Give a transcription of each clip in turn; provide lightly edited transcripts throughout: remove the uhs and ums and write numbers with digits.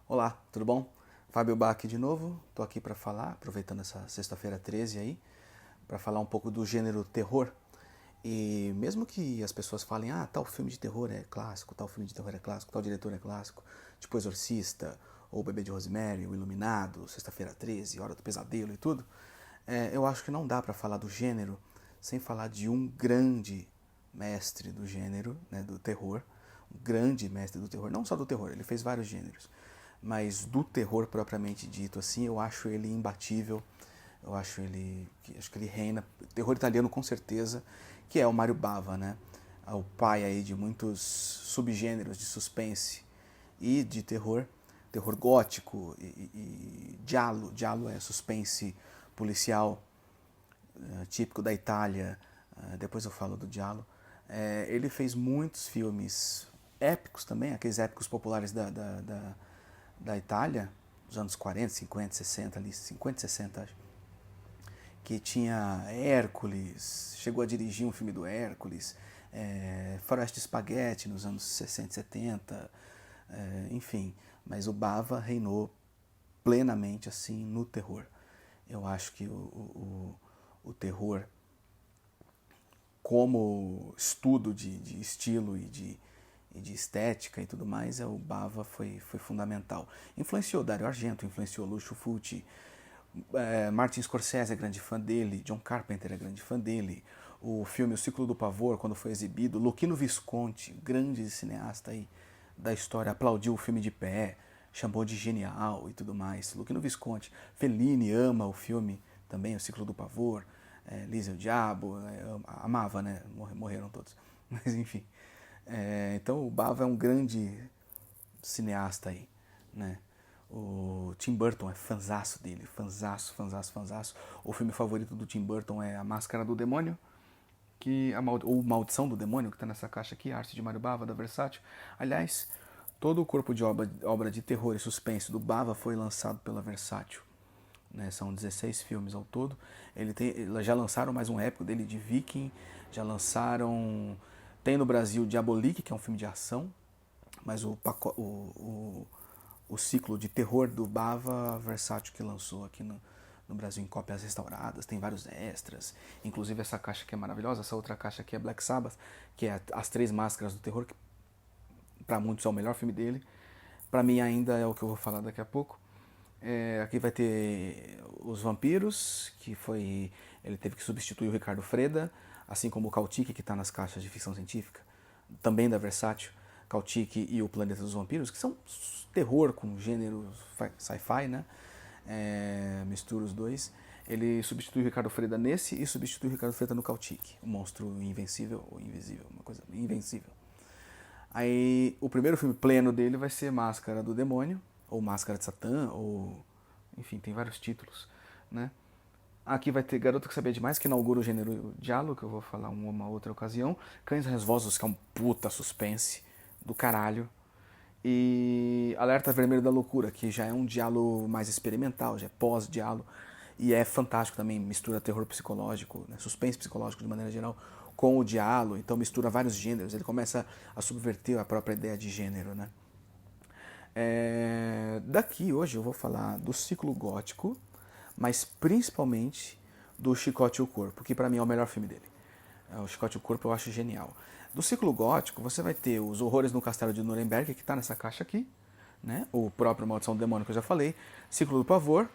Olá, tudo bom? Fábio Bach aqui de novo. Tô aqui para falar, aproveitando essa sexta-feira 13 aí, para falar um pouco do gênero terror. E mesmo que as pessoas falem, tal filme de terror é clássico, tal filme de terror é clássico, tal diretor é clássico, tipo Exorcista, ou Bebê de Rosemary, O Iluminado, Sexta-feira 13, Hora do Pesadelo e tudo, eu acho que não dá para falar do gênero sem falar de um grande mestre do gênero, né, do terror, um grande mestre do terror, não só do terror, ele fez vários gêneros, mas do terror propriamente dito assim, eu acho ele imbatível. Eu acho que ele reina, terror italiano com certeza, que é o Mario Bava, né? O pai aí de muitos subgêneros de suspense e de terror, terror gótico e giallo. Giallo é suspense policial, típico da Itália. Depois eu falo do giallo. Ele fez muitos filmes épicos também, aqueles épicos populares da Itália, dos anos 40, 50, 60 ali, 50, 60 acho, que tinha Hércules, chegou a dirigir um filme do Hércules, Faroeste Spaghetti nos anos 60 e 70, enfim. Mas o Bava reinou plenamente assim no terror. Eu acho que o terror, como estudo de estilo e de estética e tudo mais, o Bava foi fundamental. Influenciou Dario Argento, influenciou Lucio Fulci, Martin Scorsese é grande fã dele, John Carpenter é grande fã dele. O filme O Ciclo do Pavor, quando foi exibido, Luchino Visconti, grande cineasta aí da história, aplaudiu o filme de pé, chamou de genial e tudo mais. Luchino Visconti, Fellini ama o filme também, O Ciclo do Pavor, Lisa e o Diabo, amava, né? Morreram todos. Mas enfim. Então o Bava é um grande cineasta aí, né? O Tim Burton é fanzaço dele, fanzaço, fanzaço, fanzaço. O filme favorito do Tim Burton é A Máscara do Demônio, ou Maldição do Demônio, que está nessa caixa aqui, Arte de Mário Bava, da Versátil. Aliás, todo o corpo de obra de terror e suspense do Bava foi lançado pela Versátil. Né? São 16 filmes ao todo. Já lançaram mais um épico dele de Viking, já lançaram... Tem no Brasil Diabolique, que é um filme de ação, mas o ciclo de terror do Bava Versátil que lançou aqui no Brasil em cópias restauradas, tem vários extras, inclusive essa caixa aqui é maravilhosa, essa outra caixa aqui é Black Sabbath, que é As Três Máscaras do Terror, que para muitos é o melhor filme dele, para mim ainda é o que eu vou falar daqui a pouco. Aqui vai ter Os Vampiros, que foi... Ele teve que substituir o Ricardo Freda, assim como o Kautik, que está nas caixas de ficção científica, também da Versátil, Kautik e o Planeta dos Vampiros, que são terror com gênero sci-fi, né? Mistura os dois. Ele substitui o Ricardo Freda nesse e substitui o Ricardo Freda no Kautik, o monstro invencível ou invisível, uma coisa invencível. Aí o primeiro filme pleno dele vai ser Máscara do Demônio, ou Máscara de Satã, ou... Enfim, tem vários títulos, né? Aqui vai ter Garoto que Sabia Demais, que inaugura o gênero giallo, que eu vou falar uma outra ocasião. Cães Resvosos, que é um puta suspense do caralho. E Alerta Vermelho da Loucura, que já é um giallo mais experimental, já é pós-giallo. E é fantástico também, mistura terror psicológico, né, suspense psicológico de maneira geral, com o giallo, então mistura vários gêneros, ele começa a subverter a própria ideia de gênero, né? Daqui hoje eu vou falar do ciclo gótico, mas principalmente do Chicote e o Corpo, que para mim é o melhor filme dele. O Chicote e o Corpo eu acho genial. Do ciclo gótico você vai ter Os Horrores no Castelo de Nuremberg, que está nessa caixa aqui, né? O próprio Maldição do Demônio que eu já falei. Ciclo do Pavor,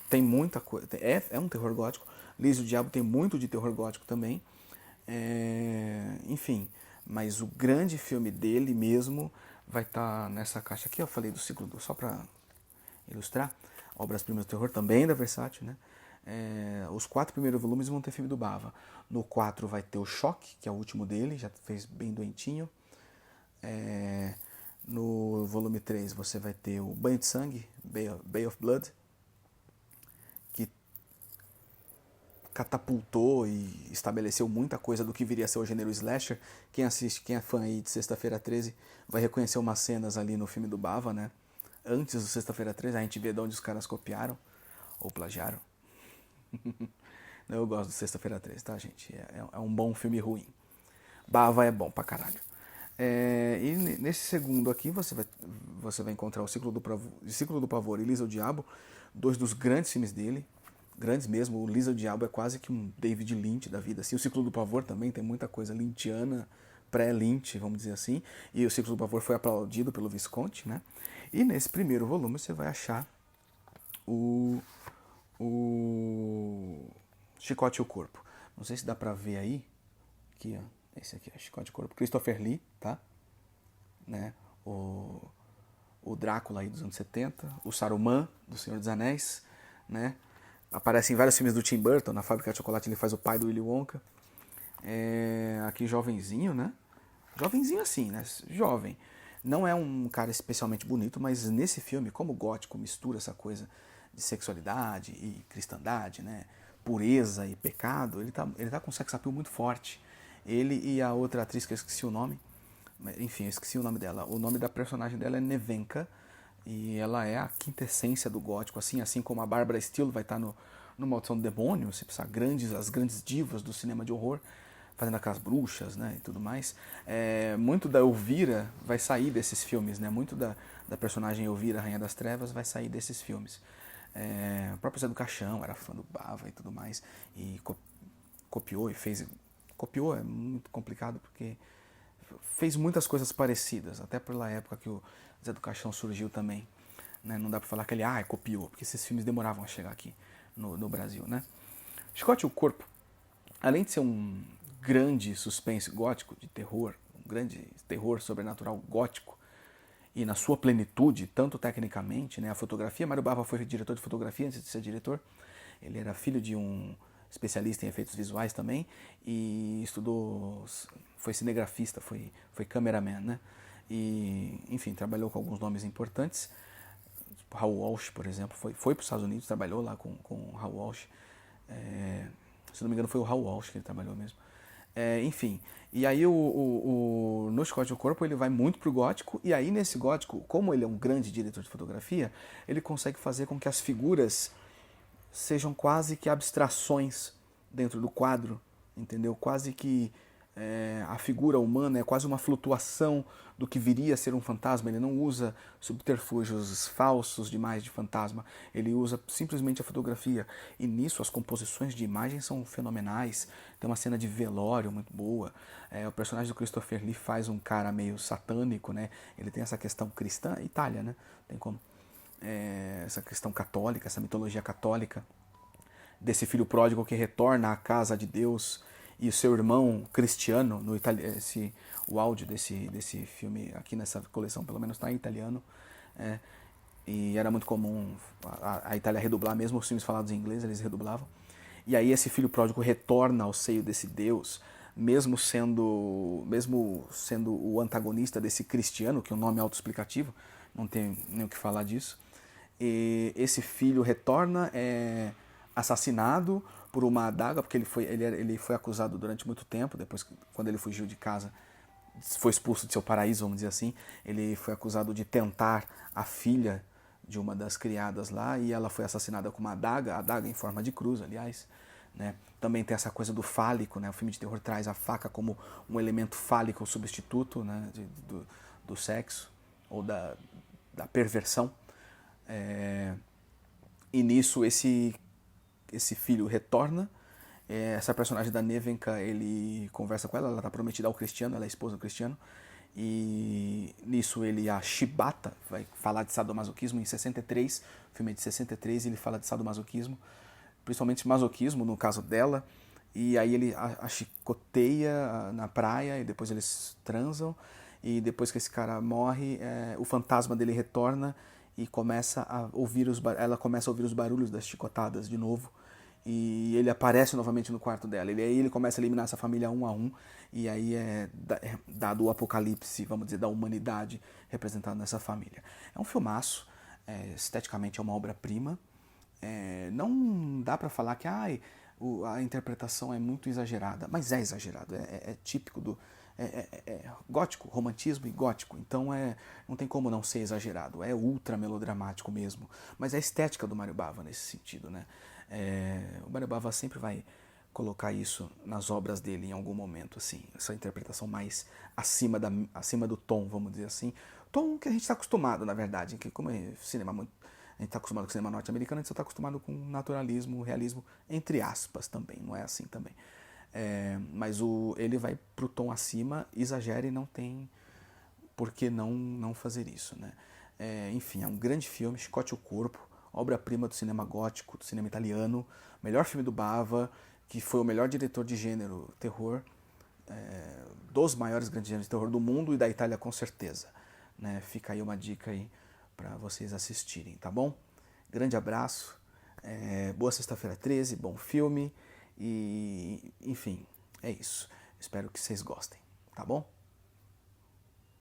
tem muita coisa, é um terror gótico. Liz e o Diabo tem muito de terror gótico também. Enfim, mas o grande filme dele mesmo vai estar nessa caixa aqui. Eu falei do ciclo, só para ilustrar. Obras-primas do terror também da Versátil, né? Os 4 primeiros volumes vão ter filme do Bava. No 4 vai ter o Choque, que é o último dele, já fez bem doentinho. No volume 3 você vai ter o Banho de Sangue, Bay of Blood, que catapultou e estabeleceu muita coisa do que viria a ser o gênero slasher. Quem assiste, quem é fã aí de Sexta-feira 13, vai reconhecer umas cenas ali no filme do Bava, né? Antes do Sexta-feira 13, a gente vê de onde os caras copiaram ou plagiaram. Eu gosto do Sexta-feira 13, tá, gente? É um bom filme ruim. Bava é bom pra caralho. Nesse segundo aqui você vai encontrar o Ciclo do Pavor e Lisa o Diabo, dois dos grandes filmes dele, grandes mesmo. O Lisa o Diabo é quase que um David Lynch da vida. Assim, o Ciclo do Pavor também tem muita coisa lynchiana, pré-Lynch, vamos dizer assim. E o Ciclo do Pavor foi aplaudido pelo Visconti, né? E nesse primeiro volume você vai achar o Chicote e o Corpo. Não sei se dá pra ver aí. Aqui, ó. Esse aqui é Chicote e o Corpo. Christopher Lee, tá? Né? O Drácula aí dos anos 70. O Saruman, do Senhor dos Anéis, né? Aparece em vários filmes do Tim Burton. Na Fábrica de Chocolate ele faz o pai do Willy Wonka. Aqui jovenzinho, né? Jovenzinho assim, né? Jovem. Não é um cara especialmente bonito, mas nesse filme, como o gótico mistura essa coisa de sexualidade e cristandade, né? Pureza e pecado, ele tá com um sex appeal muito forte. Ele e a outra atriz que eu esqueci o nome, enfim, eu esqueci o nome dela. O nome da personagem dela é Nevenka e ela é a quintessência do gótico, assim como a Barbara Steele vai estar no Maldição do Demônio, você precisa as grandes divas do cinema de horror, fazendo aquelas bruxas, né, e tudo mais. Muito da Elvira vai sair desses filmes, né? Muito da personagem Elvira, Rainha das Trevas, vai sair desses filmes. O próprio Zé do Caixão era fã do Bava e tudo mais, e copiou e fez... Copiou é muito complicado porque fez muitas coisas parecidas, até pela época que o Zé do Caixão surgiu também. Né? Não dá pra falar que ele copiou, porque esses filmes demoravam a chegar aqui no Brasil, né? Chicote e o Corpo, além de ser um grande suspense gótico de terror, um grande terror sobrenatural gótico, e na sua plenitude, tanto tecnicamente, né, a fotografia, Mário Bava foi diretor de fotografia antes de ser diretor, ele era filho de um especialista em efeitos visuais também, e foi cinegrafista, foi cameraman, né, e, enfim, trabalhou com alguns nomes importantes, Raoul Walsh, por exemplo, foi para os Estados Unidos, trabalhou lá com o Raoul Walsh, se não me engano foi o Raoul Walsh que ele trabalhou mesmo. Enfim, e aí no Chicote do Corpo ele vai muito pro gótico, e aí nesse gótico, como ele é um grande diretor de fotografia, ele consegue fazer com que as figuras sejam quase que abstrações dentro do quadro, entendeu? Quase que a figura humana é quase uma flutuação do que viria a ser um fantasma. Ele não usa subterfúgios falsos demais de fantasma, ele usa simplesmente a fotografia. E nisso as composições de imagem são fenomenais. Tem uma cena de velório muito boa. O personagem do Christopher Lee faz um cara meio satânico, né? Ele tem essa questão cristã, Itália, né? Tem como essa questão católica, essa mitologia católica desse filho pródigo que retorna à casa de Deus, e o seu irmão Cristiano, o áudio desse filme aqui nessa coleção pelo menos está em italiano, e era muito comum a Itália redublar, mesmo os filmes falados em inglês eles redublavam, e aí esse filho pródigo retorna ao seio desse Deus, mesmo sendo o antagonista desse Cristiano, que é um nome autoexplicativo, não tem nem o que falar disso, e esse filho retorna, assassinado por uma adaga, porque ele foi acusado durante muito tempo, depois quando ele fugiu de casa, foi expulso de seu paraíso, vamos dizer assim, ele foi acusado de tentar a filha de uma das criadas lá, e ela foi assassinada com uma adaga em forma de cruz, aliás, né? Também tem essa coisa do fálico, né? O filme de terror traz a faca como um elemento fálico substituto, né? do sexo, ou da perversão. E nisso esse filho retorna. Essa personagem da Nevenka, ele conversa com ela está prometida ao Cristiano, ela é esposa do Cristiano, e nisso a Shibata vai falar de sadomasoquismo em 63, o filme é de 63, ele fala de sadomasoquismo, principalmente masoquismo no caso dela, e aí ele a chicoteia na praia, e depois eles transam, e depois que esse cara morre, o fantasma dele retorna, e ela começa a ouvir os barulhos das chicotadas de novo, e ele aparece novamente no quarto dela. E aí ele começa a eliminar essa família um a um, e aí é dado o apocalipse, vamos dizer, da humanidade representado nessa família. É um filmaço, esteticamente é uma obra-prima, não dá pra falar que a interpretação é muito exagerada, mas é exagerado, é típico do... gótico, romantismo e gótico, então não tem como não ser exagerado, é ultra melodramático mesmo, mas é a estética do Mário Bava nesse sentido, né? O Mário Bava sempre vai colocar isso nas obras dele em algum momento, assim, essa interpretação mais acima do tom, vamos dizer assim, tom que a gente está acostumado, na verdade, que como é cinema muito, a gente está acostumado com o cinema norte-americano, a gente só está acostumado com naturalismo, realismo, entre aspas também, não é assim também. Mas ele vai pro tom acima, exagera e não tem por que não fazer isso, né? Enfim, é um grande filme, Chicote o Corpo, obra-prima do cinema gótico, do cinema italiano, melhor filme do Bava, que foi o melhor diretor de gênero terror, dos maiores grandes gêneros de terror do mundo e da Itália com certeza, né? Fica aí uma dica aí para vocês assistirem, tá bom? Grande abraço, boa sexta-feira 13, bom filme e enfim, é isso. Espero que vocês gostem, tá bom?